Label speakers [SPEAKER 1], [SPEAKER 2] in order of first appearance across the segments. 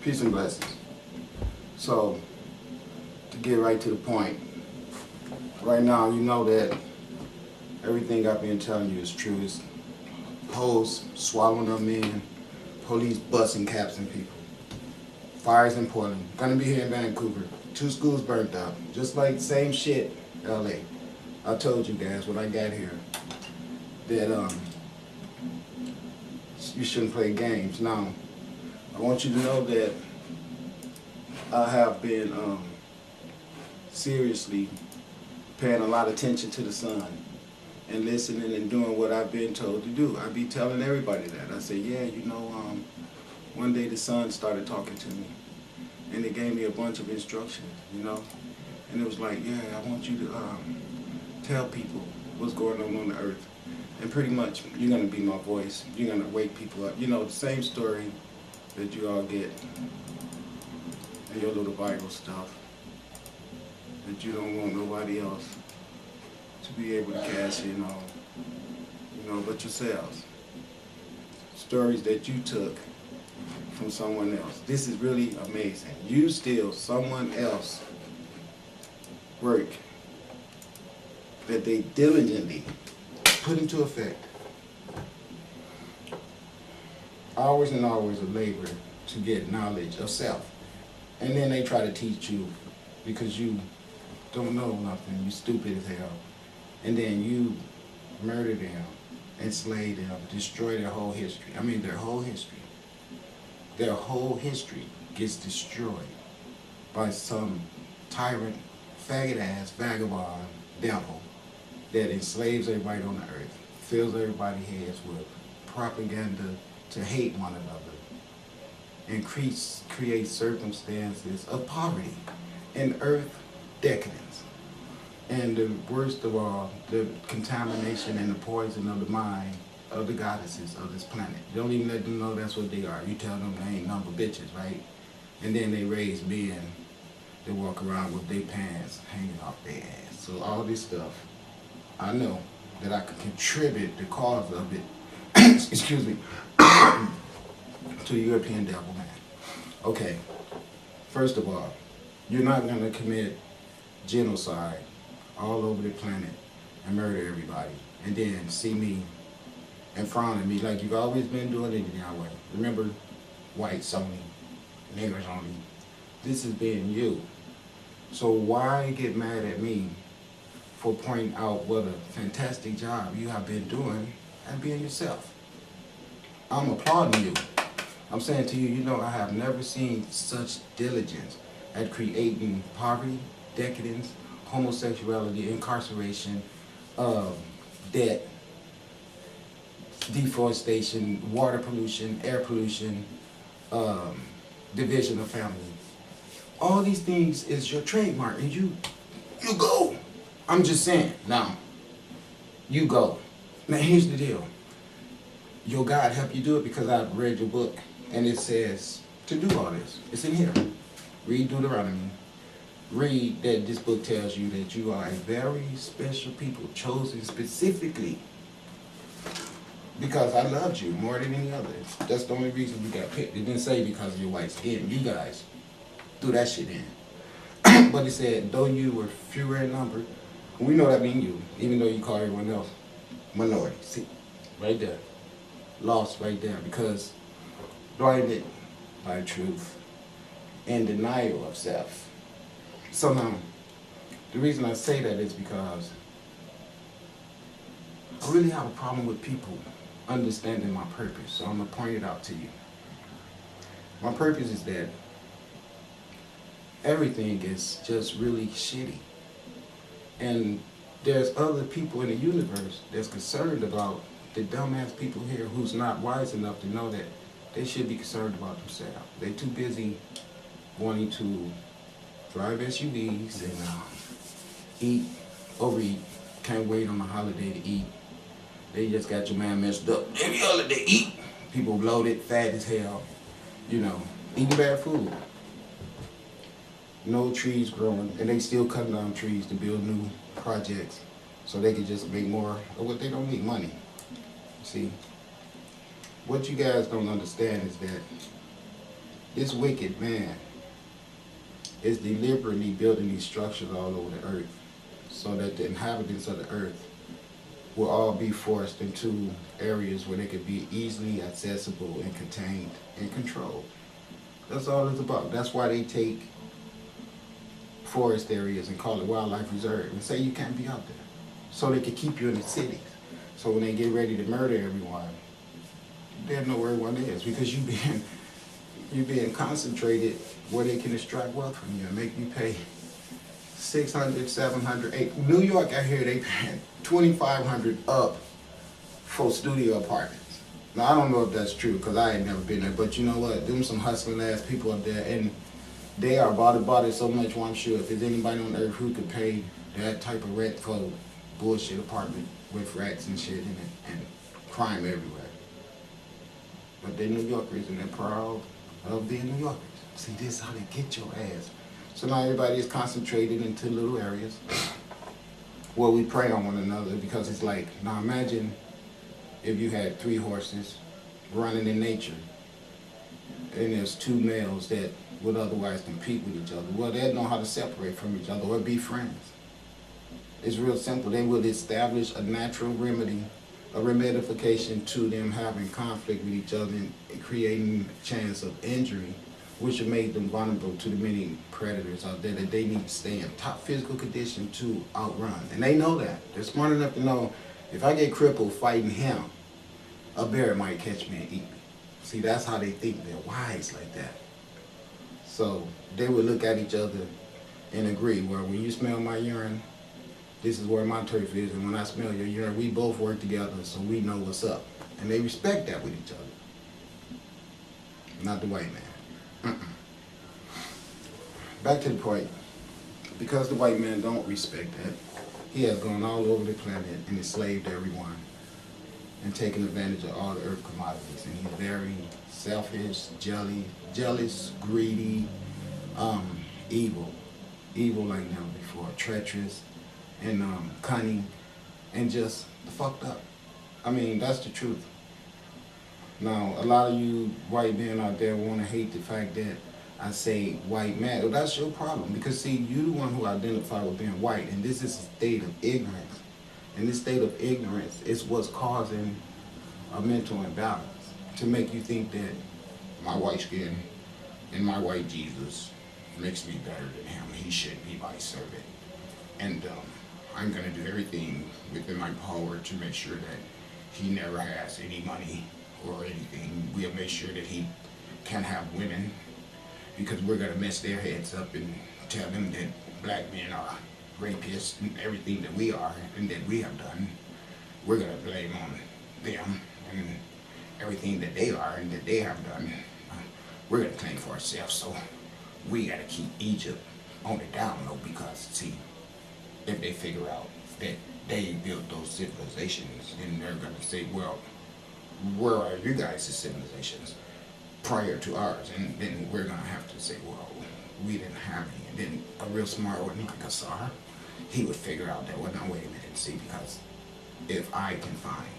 [SPEAKER 1] Peace and blessings. So, to get right to the point, right now you know that everything I've been telling you is true. It's hoes swallowing up men, police busting caps and people, fires in Portland, gonna be here in Vancouver, 2 schools burnt out, just like same shit, LA. I told you guys when I got here that you shouldn't play games. Now, I want you to know that I have been seriously paying a lot of attention to the sun and listening and doing what I've been told to do. I be telling everybody that. I say, yeah, you know, one day the sun started talking to me and it gave me a bunch of instructions, you know, and it was like, yeah, I want you to tell people what's going on the earth. And pretty much, you're going to be my voice. You're going to wake people up. You know, the same story that you all get in your little Bible stuff, that you don't want nobody else to be able to cash in on, you know, but yourselves. Stories that you took from someone else. This is really amazing. You steal someone else's work that they diligently put into effect. Hours and hours of labor to get knowledge of self. And then they try to teach you because you don't know nothing, you stupid as hell. And then you murder them, enslave them, destroy their whole history. I mean, their whole history. Their whole history gets destroyed by some tyrant, faggot-ass, vagabond devil that enslaves everybody on the earth, fills everybody's heads with propaganda to hate one another, and create circumstances of poverty and earth decadence. And the worst of all, the contamination and the poison of the mind of the goddesses of this planet. You don't even let them know that's what they are. You tell them they ain't number bitches, right? And then they raise men that walk around with their pants hanging off their ass. So all this stuff, I know that I could contribute the cause of it, excuse me, to the European devil, man. Okay, first of all, you're not going to commit genocide all over the planet and murder everybody and then see me and frown at me like you've always been doing it that way. Remember, whites only, niggers only. This is being you. So why get mad at me for pointing out what a fantastic job you have been doing and being yourself? I'm applauding you. I'm saying to you, you know, I have never seen such diligence at creating poverty, decadence, homosexuality, incarceration, debt, deforestation, water pollution, air pollution, division of family. All these things is your trademark, and you go. I'm just saying, now, you go. Now here's the deal. Your God helped you do it because I've read your book, and it says to do all this. It's in here. Read Deuteronomy. Read that this book tells you that you are a very special people, chosen specifically because I loved you more than any other. That's the only reason you got picked. It didn't say because of your white skin. You guys threw that shit in. But it said, though you were fewer in number, we know that means you, even though you call everyone else minority. See, right there. Lost right there because blinded by truth and denial of self. So now, the reason I say that is because I really have a problem with people understanding my purpose. So I'm going to point it out to you. My purpose is that everything is just really shitty. And there's other people in the universe that's concerned about the dumbass people here who's not wise enough to know that they should be concerned about themselves. They're too busy wanting to drive SUVs and eat, overeat, can't wait on a holiday to eat. They just got your man messed up. Every holiday, eat. People bloated, fat as hell, you know, eating bad food. No trees growing, and they still cutting down trees to build new projects so they can just make more of what they don't need, money. See, what you guys don't understand is that This wicked man is deliberately building these structures all over the earth so that the inhabitants of the earth will all be forced into areas where they could be easily accessible and contained and controlled. That's all it's about. That's why they take forest areas and call it wildlife reserve and say you can't be out there. So they can keep you in the cities. So when they get ready to murder everyone, they know where everyone is because you being concentrated where they can extract wealth from you and make you pay 600, 700, 800. New York out here, they pay 2,500 up for studio apartments. Now, I don't know if that's true because I ain't never been there, but you know what? Them some hustling ass people up there, and they are about it so much, well, I'm sure if there's anybody on earth who could pay that type of rent for a bullshit apartment with rats and shit in it and crime everywhere. But they're New Yorkers and they're proud of being New Yorkers. See, this is how they get your ass. So now everybody is concentrated into little areas where we prey on one another because it's like, now imagine if you had 3 horses running in nature and there's 2 males that would otherwise compete with each other. Well, they'd know how to separate from each other or be friends. It's real simple. They would establish a natural remedy, a remedification to them having conflict with each other and creating a chance of injury, which would make them vulnerable to the many predators out there that they need to stay in top physical condition to outrun. And they know that. They're smart enough to know if I get crippled fighting him, a bear might catch me and eat me. See, that's how they think. They're wise like that. So they would look at each other and agree, well, when you smell my urine, this is where my turf is, and when I smell your urine, we both work together so we know what's up. And they respect that with each other. Not the white man. Back to the point. Because the white man don't respect that, he has gone all over the planet and enslaved everyone and taken advantage of all the earth commodities. And he's very selfish, jealous, greedy, evil. Evil like never before. Treacherous and cunning and just fucked up. I mean, that's the truth. Now, a lot of you white men out there want to hate the fact that I say white man. Well, that's your problem because, see, you're the one who identify with being white, and this is a state of ignorance. And this state of ignorance is what's causing a mental imbalance to make you think that my white skin and my white Jesus makes me better than him. He should be my servant. And I'm going to do everything within my power to make sure that he never has any money or anything. We'll make sure that he can have women because we're going to mess their heads up and tell them that black men are rapists and everything that we are and that we have done. We're going to blame on them and everything that they are and that they have done. We're going to claim for ourselves, so we got to keep Egypt on the down low because, see, if they figure out that they built those civilizations, then they're going to say, well, where are you guys' civilizations prior to ours? And then we're going to have to say, well, we didn't have any. And then a real smart one like Assar, he would figure out that, well, now wait a minute, see, because if I can find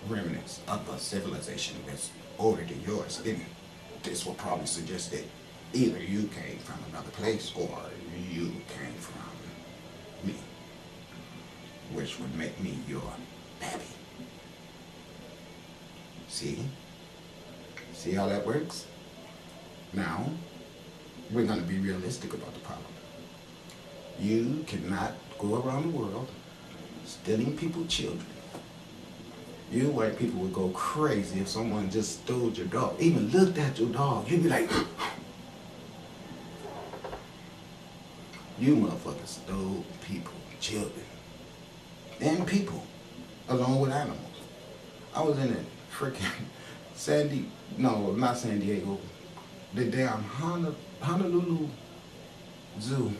[SPEAKER 1] remnants of a civilization that's older than yours, then this will probably suggest that either you came from another place or you came from me, which would make me your baby. See? See how that works? Now, we're going to be realistic about the problem. You cannot go around the world stealing people's children. You white people would go crazy if someone just stole your dog, even looked at your dog. You'd be like, you motherfuckers stole people's children. And people, along with animals. I was in a freaking not San Diego, the damn Honolulu Zoo.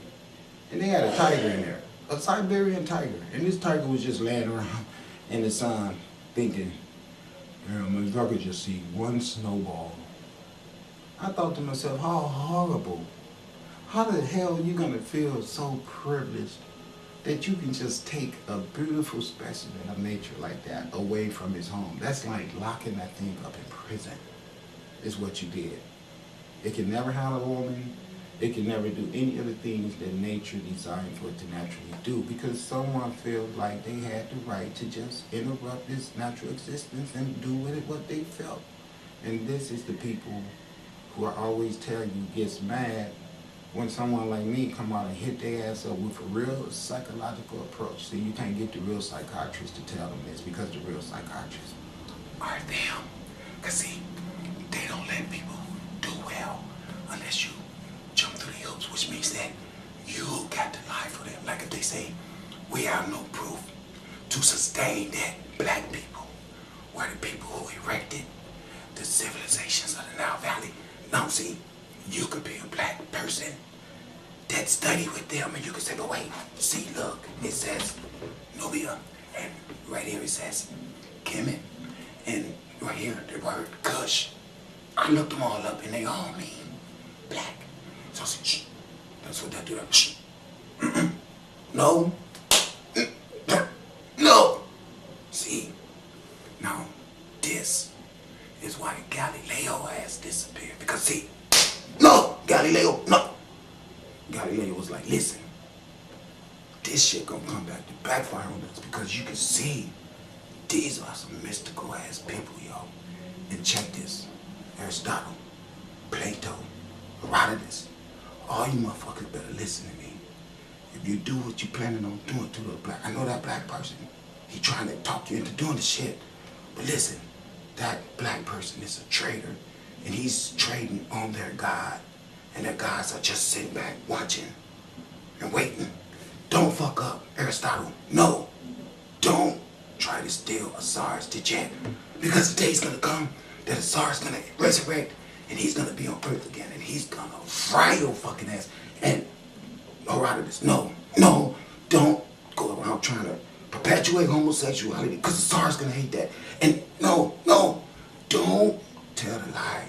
[SPEAKER 1] And they had a tiger in there, a Siberian tiger. And this tiger was just laying around in the sun thinking, if I could just see one snowball. I thought to myself, how horrible. How the hell are you going to feel so privileged that you can just take a beautiful specimen of nature like that away from his home? That's like locking that thing up in prison, is what you did. It can never handle a woman. It can never do any of the things that nature designed for it to naturally do, because someone feels like they had the right to just interrupt this natural existence and do with it what they felt. And this is the people who I always tell you gets mad when someone like me come out and hit their ass up with a real psychological approach. See, you can't get the real psychiatrist to tell them this, because the real psychiatrists are them. Because see, they don't let people do well unless you jump through the hoops, which means that you got to lie for them. Like if they say, we have no proof to sustain that black people were the people who erected the civilizations of the Nile Valley. Now see, you could be a black person that study with them and you could say, but wait, see, look, it says Nubia, and right here it says Kemet, and right here the word Kush. I looked them all up and they all mean black. So I said, shh, that's what that do. Shh. No. No. See, now this is why Galileo has disappeared. Because see, no, Galileo, no. Galileo was like, listen, this shit gonna come back to backfire on us, because you can see these are some mystical ass people, y'all. And check this, Aristotle, Plato, Herodotus, all you motherfuckers better listen to me. If you do what you planning on doing to the black, I know that black person, he trying to talk you into doing the shit. But listen, that black person is a traitor, and he's trading on their God. And their gods are just sitting back watching and waiting. Don't fuck up, Aristotle. No, don't try to steal Osiris the Jet, because the day's gonna come that Osiris gonna resurrect, and he's gonna be on Earth again, and he's gonna fry your fucking ass. And Herodotus, no, don't go around trying to perpetuate homosexuality, because Osiris gonna hate that. And no, don't tell the lie.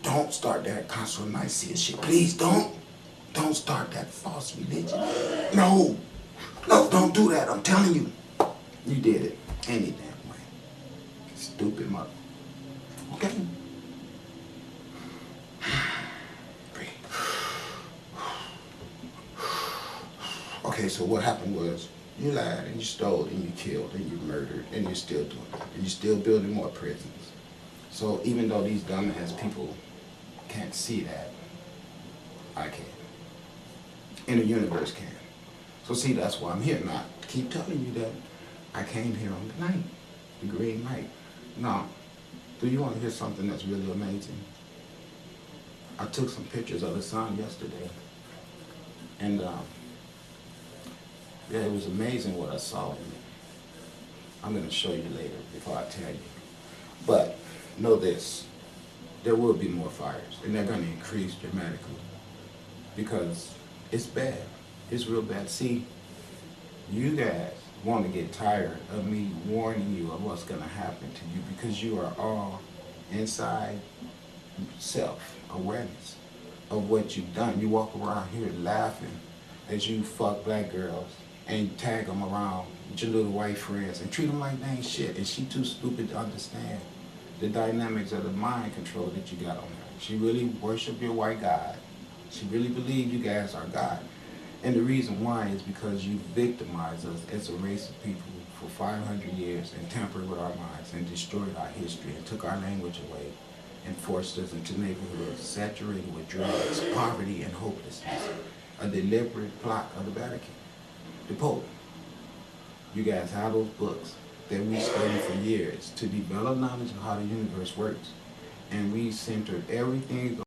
[SPEAKER 1] Don't start that Council of Nicaea shit. Please don't start that false religion. No, don't do that. I'm telling you. You did it any damn way. Stupid mother. Okay? Breathe. Okay, so what happened was, you lied and you stole and you killed and you murdered, and you're still doing that. And you're still building more prisons. So even though these dumbass people can't see that, I can. And the universe can. So see, that's why I'm here. Now, I keep telling you that I came here on the night, the green light. Now, do you want to hear something that's really amazing? I took some pictures of the sun yesterday, and yeah, it was amazing what I saw in it. I'm going to show you later before I tell you. But know this, there will be more fires, and they're going to increase dramatically, because it's bad. It's real bad. See, you guys want to get tired of me warning you of what's going to happen to you, because you are all inside self-awareness of what you've done. You walk around here laughing as you fuck black girls and tag them around with your little white friends and treat them like they ain't shit, and she too stupid to understand the dynamics of the mind control that you got on her. She really worship your white God. She really believe you guys are God. And the reason why is because you victimized us as a race of people for 500 years and tampered with our minds and destroyed our history and took our language away and forced us into neighborhoods saturated with drugs, poverty, and hopelessness. A deliberate plot of the Vatican. The Pope. You guys have those books that we studied for years to develop knowledge of how the universe works. And we centered everything